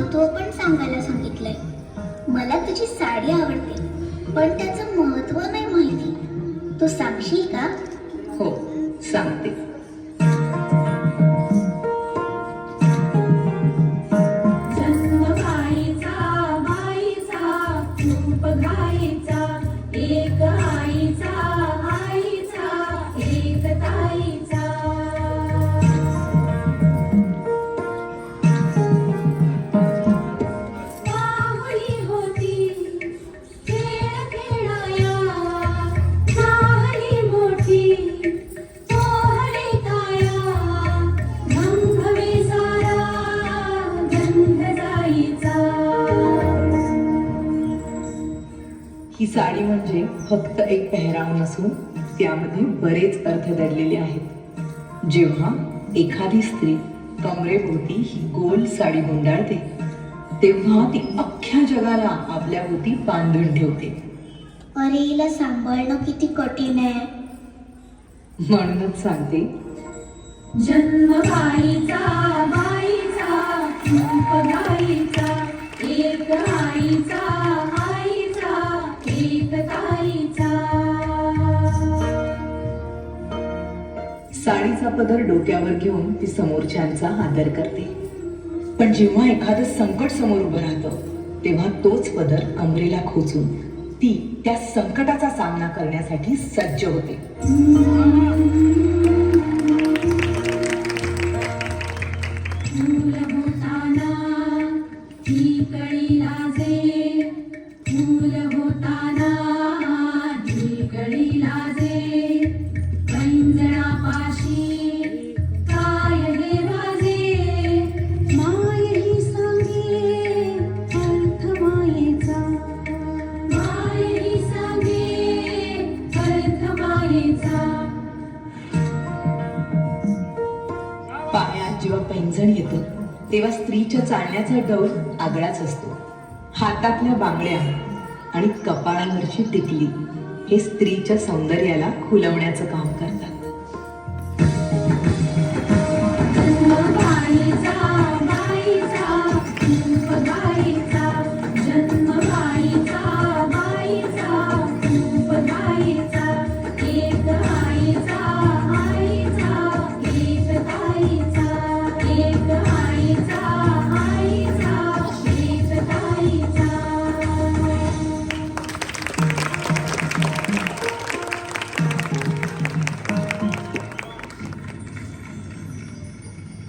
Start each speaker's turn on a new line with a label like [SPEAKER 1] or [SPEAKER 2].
[SPEAKER 1] महत्त्व पण सांगायला सांगितलंय. मला तुझी साडी आवडते, पण त्याचं महत्त्व नाही माहिती. तू सांगशील का?
[SPEAKER 2] हो, सांगते.
[SPEAKER 3] जन्म गाईचा बाईचा रूप गाईचा एक आईचा आईचा एक ताईचा. माऊली होती खेळ खेळाया माहली मोठी पोहली काया गंधवे सारा गंध जाईचा.
[SPEAKER 2] ही साडी म्हणजे फक्त एक पेहराव नसून त्यामध्ये बरेच अर्थ दडलेले आहेत. जेव्हा एखादी स्त्री कमरेभोवती ही गोल साडी गुंडाळते तेव्हा ती अख्ख्या जगाला आपल्या भोवती बांधून ठेवते.
[SPEAKER 1] अरे, हिला सांभाळणं किती कठीण आहे.
[SPEAKER 2] म्हणूनच सांगते,
[SPEAKER 3] जन्म गाईचा बाईचा रूप गाईचा एक आईचा आईचा एक ताईचा.
[SPEAKER 2] साडीचा पदर डोक्यावर घेऊन ती समोरच्यांचा आदर करते. पण जेव्हा एखादं संकट समोर उभं राहतं तेव्हा तोच पदर कमरेला खोचून ती त्या संकटाचा सामना करण्यासाठी सज्ज होते.
[SPEAKER 3] फूल होताना ही कळी लाजे फूल होताना ही कळी लाजे पैंजणापाशी काय हे वाजे माय ही सांगे अर्थ मायेचा माय ही सांगे अर्थ मायेचा.
[SPEAKER 2] पायात जेव्हा पैंजण येतं तेव्हा स्त्रीच्या चालण्याचा डौल आगळाच असतो. हातातल्या बांगड्या आणि कपाळावरची टिकली हे स्त्रीच्या सौंदर्याला खुलवण्याचं काम करतात.
[SPEAKER 3] जन्म गाईचा